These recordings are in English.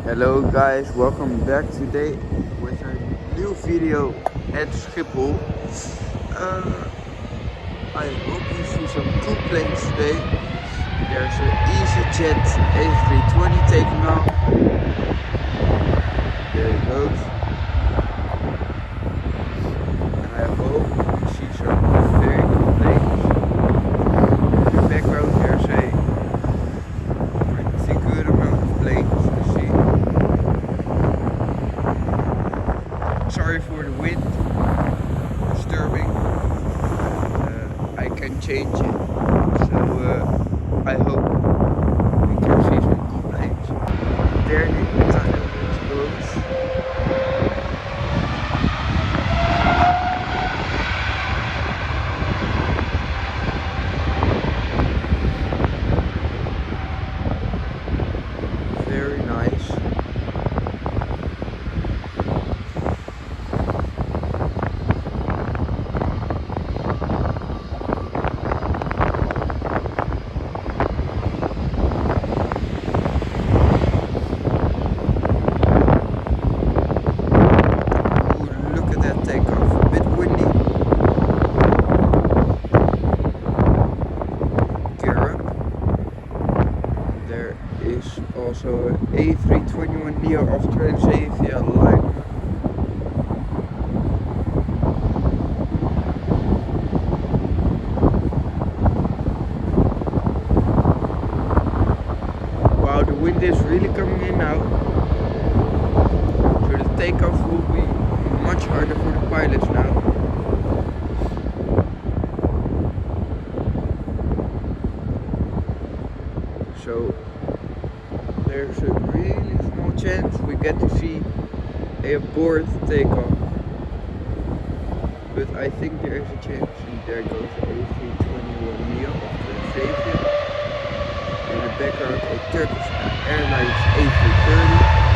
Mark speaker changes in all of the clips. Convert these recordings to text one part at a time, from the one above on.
Speaker 1: Hello guys, welcome back today with a new video at Schiphol. I hope you see some cool planes today. There's an EasyJet A320 taking off. There it goes. And I hope you see some very cool planes. In the background there's a pretty good amount of planes to see. Sorry for the wind, disturbing. I can change it, so I hope we can see some cool planes. There the tunnel goes. Very nice. Also A321neo of Transavia line. Wow, the wind is really coming in now. So the takeoff will be much harder for the pilots now. So there's a really small chance we get to see a abort takeoff, but I think there is a chance. And there goes the A321neo of Transavia. In the background, a Turkish Airlines A330.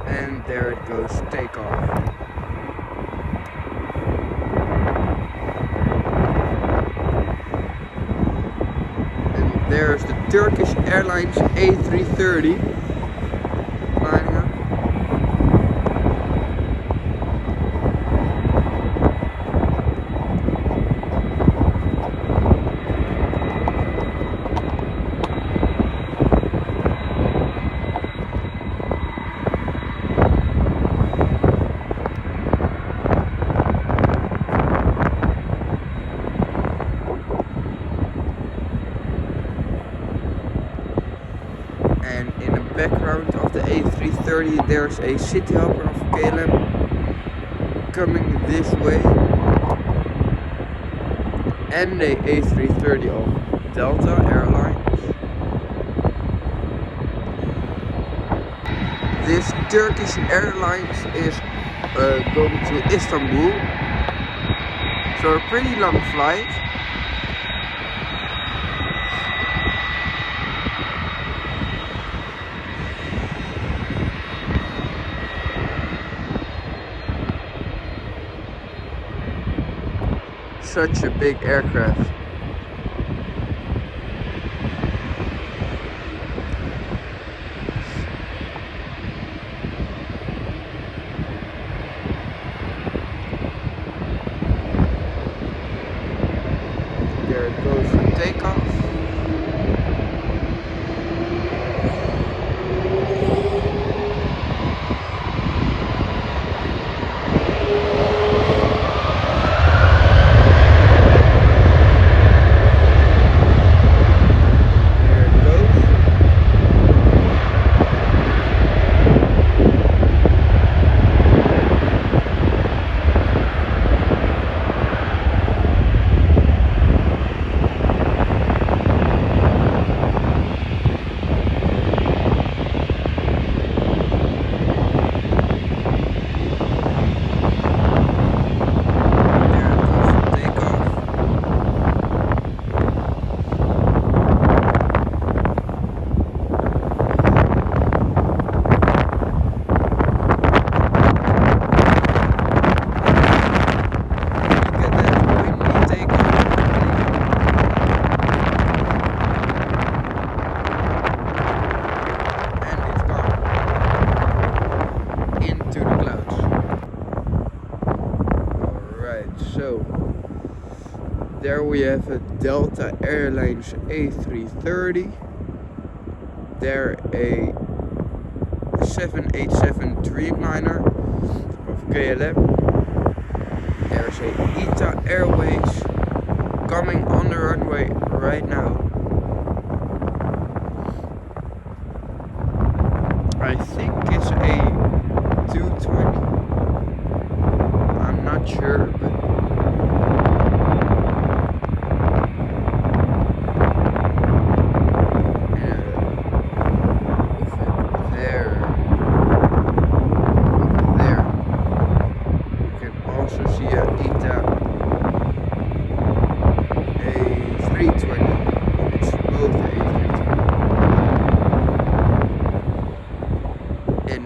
Speaker 1: And there it goes, takeoff. And there's the Turkish Airlines A330 flying up. And in the background of the A330 there's a city hopper of KLM coming this way, and the A330 of Delta Airlines. This Turkish Airlines is going to Istanbul, so a pretty long flight. Such a big aircraft. There it goes for takeoff. There we have a Delta Airlines A330. There a 787 Dreamliner of KLM. There's a ITA Airways coming on the runway right now. I think it's a 220. I'm not sure, but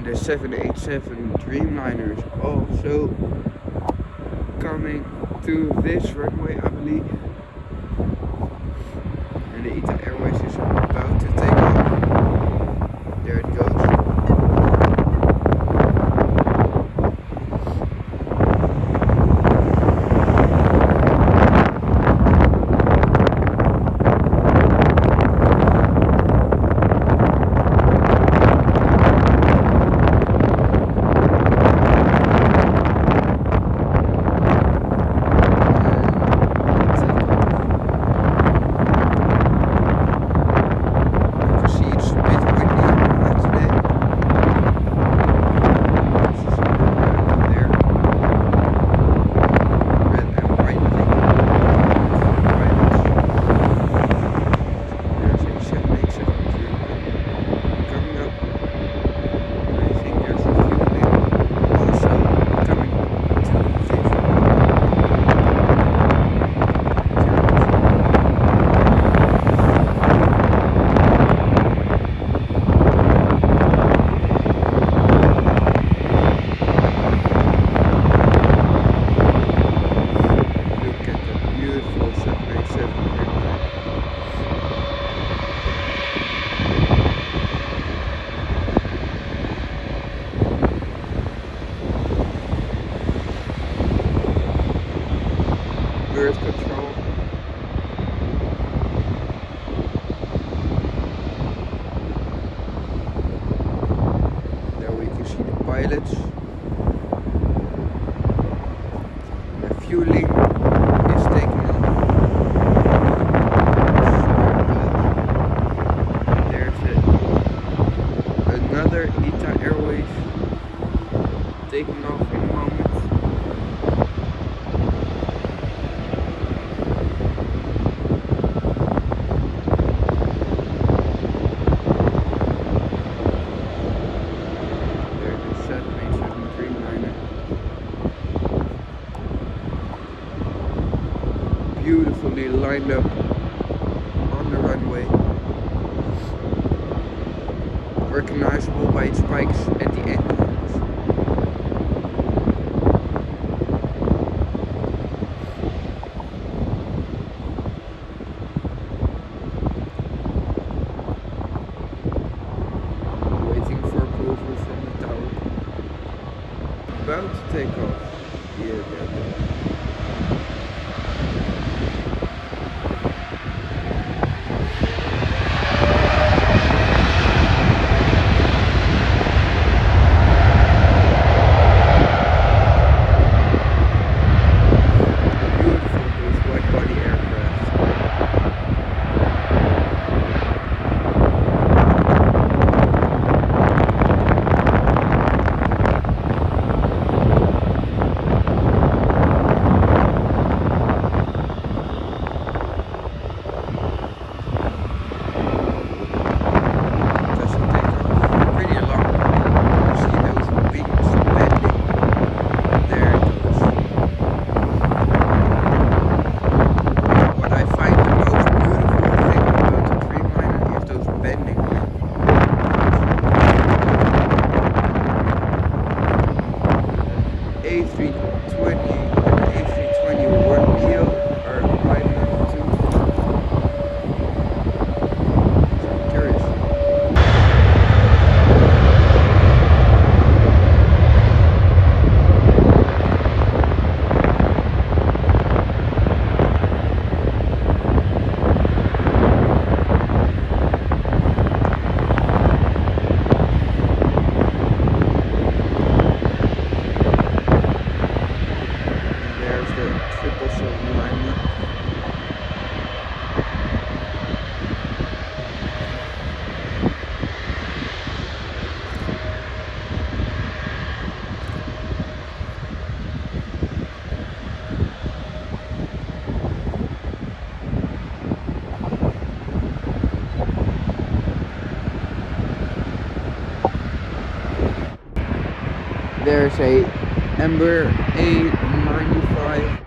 Speaker 1: the 787 Dreamliner is also coming to this runway, I believe. And the ITA Airways is about to take off. There it goes. Birth control. There we can see the pilots. The fueling is taking off. There's another ITA Airways taking off in a moment. Beautifully lined up on the runway, recognizable by its spikes at the end. Waiting for approval from the tower. About to take off. Here they go. there's a Ember A95.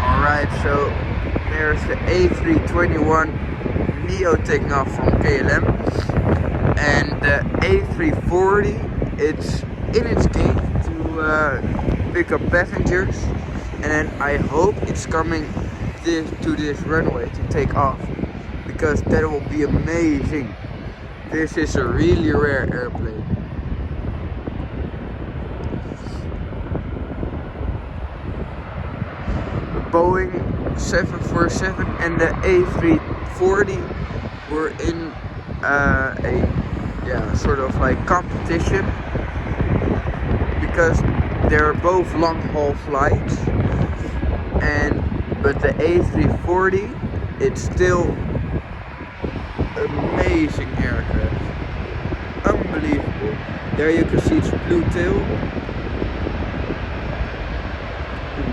Speaker 1: Alright, so there's the A321 Neo taking off from KLM, and the A340, it's in its gate to pick up passengers, and then I hope it's coming to this runway to take off, because that will be amazing. This is a really rare airplane. Boeing 747 and the A340 were in a sort of like competition, because they're both long haul flights, but the A340, it's still amazing aircraft, unbelievable. There you can see its blue tail.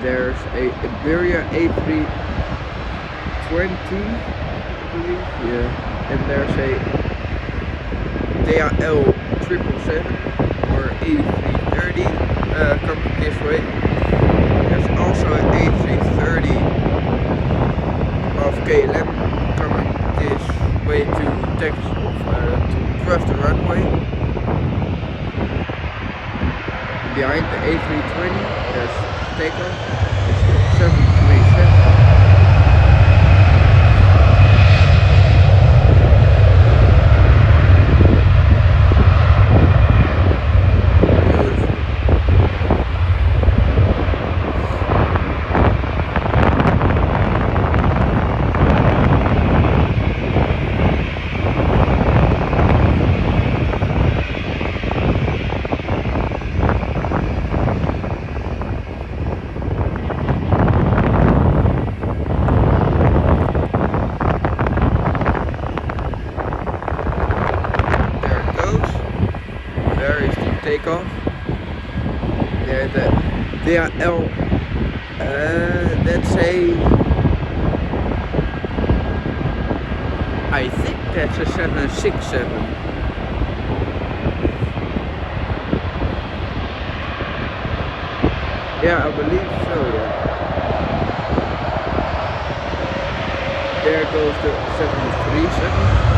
Speaker 1: There's a Iberia A320, I believe, yeah, and there's a DHL 777 or A330 coming this way. There's also an A330 of KLM coming this way to to cross the runway. Behind the A320, there's takeoff. It's 737. Takeoff. There the DHL, that's I think that's a 767. Yeah, I believe so, yeah. There goes the 737.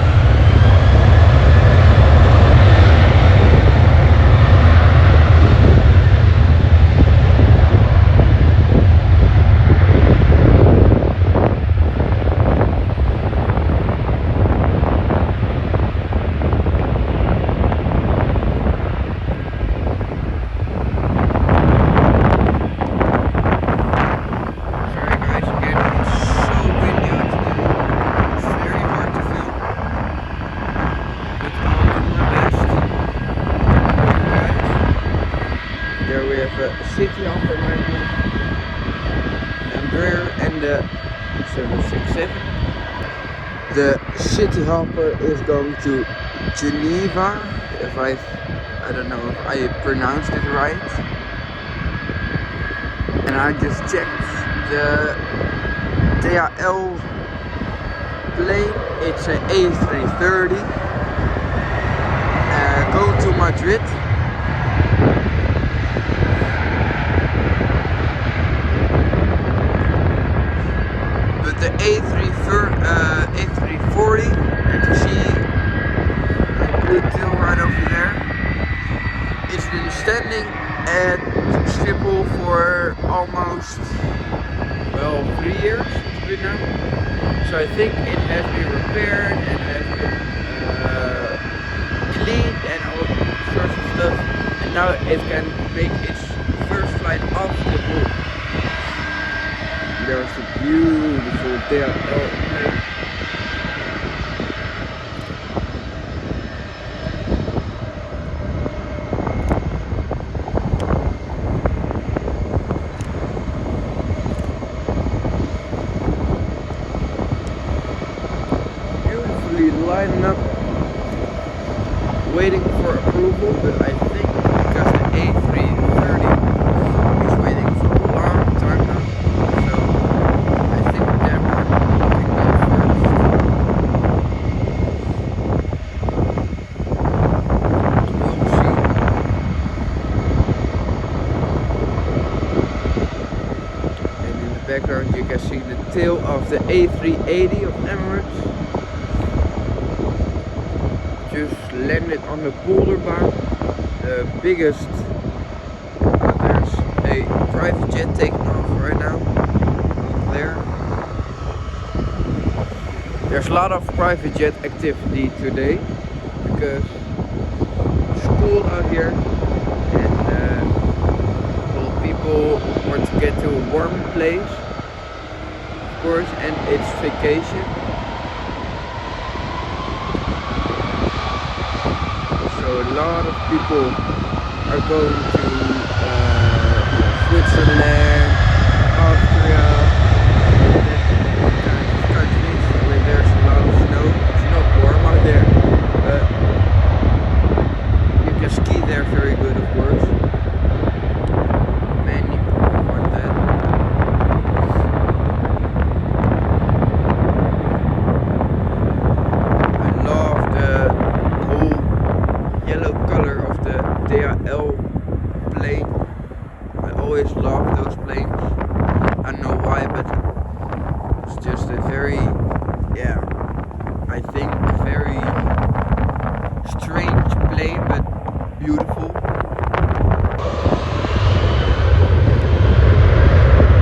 Speaker 1: City Hopper Embraer and the 767. The City Hopper is going to Geneva, if I don't know if I pronounced it right. And I just checked the DHL plane. It's an A330 going to Madrid. But the A340 that you see, the blue tail right over there, it's been standing at Schiphol for almost, well, 3 years now. So I think it has been repaired and has been cleaned and all sorts of stuff. And now it can make its first flight off Schiphol. There's a beautiful DHL plane. Lining up, waiting for approval, but I think because the A330 is waiting for a long time now, so I think that one can go first. We'll see. And in the background you can see the tail of the A380 of Emirates. Just landed on the boulderbaan, the biggest. There's a private jet taking off right now over there. There's a lot of private jet activity today because it's cold out here and well, people want to get to a warm place, of course, and it's vacation. So a lot of people are going to Switzerland, Austria, that kind of countries where there's a lot of snow. It's not warm out there, but you can ski there very good, of course. Many people want that. I love the whole yellow color of the DHL plane. I always love those planes. I don't know why, but it's just a very, yeah, I think very strange plane, but beautiful.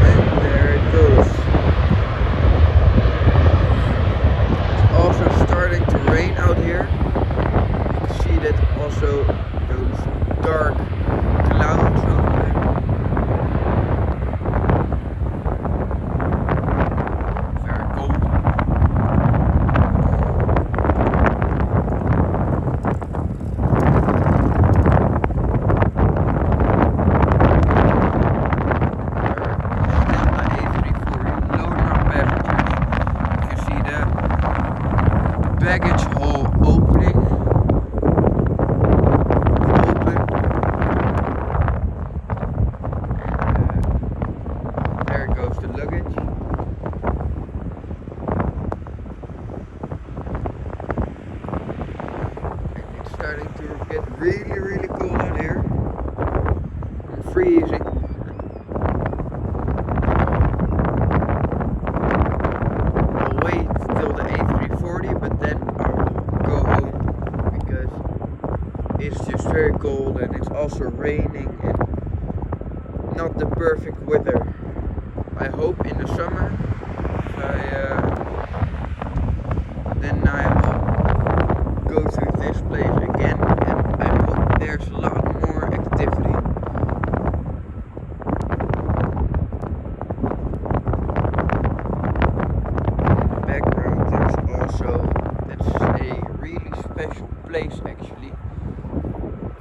Speaker 1: And there it goes. It's also starting to rain out here. That also those dark clouds over there. Very cold. Still the A340 loading up passengers. You see the baggage hall opening. The luggage. And it's starting to get really cold out here. I'm freezing. I'll wait till the A340, but then I'll go home because it's just very cold and it's also raining and not the perfect weather. I hope in the summer, then I will go to this place again, and I hope there's a lot more activity. In the background there's also, that's a really special place actually.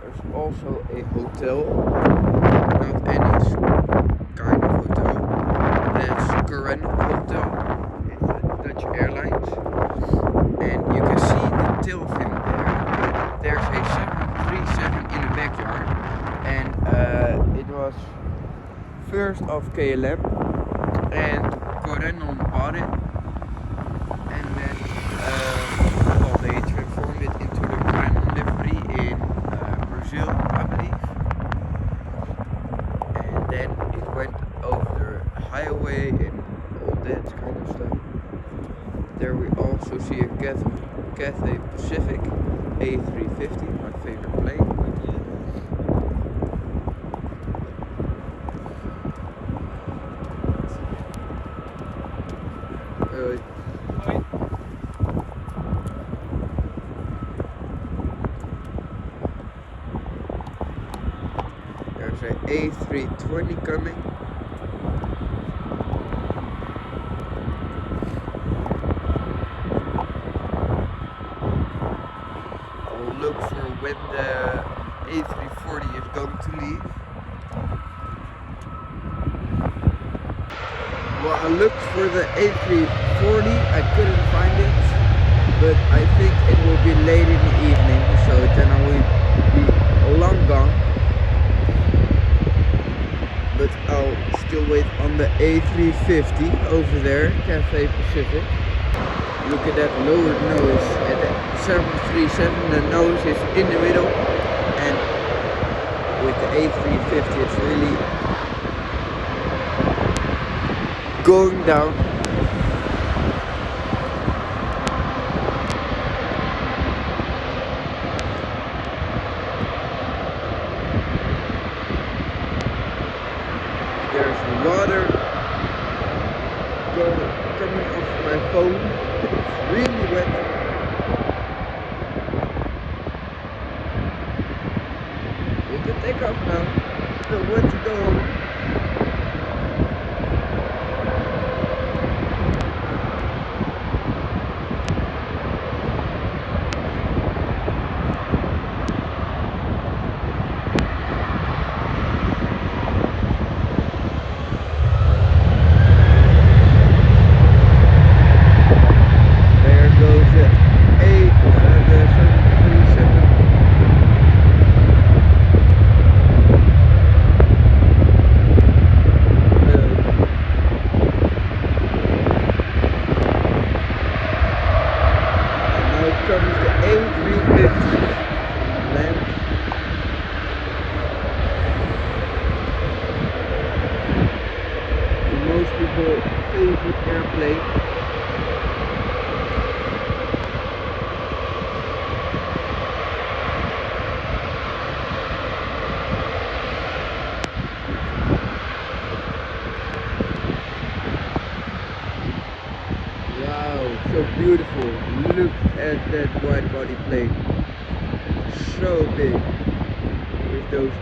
Speaker 1: There's also a hotel, not any kind of hotel. That's Current Hotel. It's a Dutch Airlines, and you can see the tail fin there. backyard, and it was first of KLM, and Corendon bought it, and then well, they transformed it into the final livery in Brazil, I believe, and then it went over the highway and all that kind of stuff. There we also see a Cathay Pacific A350, my favorite plane. There's an A320 coming. We'll look for when the A340 is going to leave. Well, I looked for the A340, I couldn't find it, but I think it will be late in the evening, so then I will be long gone. But I'll still wait on the A350 over there, Cathay Pacific. Look at that lowered nose at the 737, the nose is in the middle, and with the A350 it's really going down. There's water coming off my phone. It's really wet. We can take off now. I want to go home. Comes the A350 land. For most people, favorite airplane. Wow, so beautiful. Look at that wide body plane. So big. With those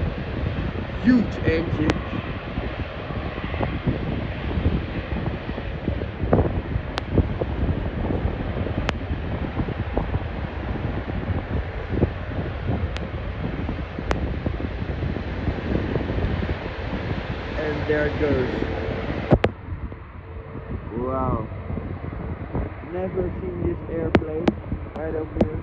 Speaker 1: huge engines. And there it goes. Wow. Never seen this airplane right over here.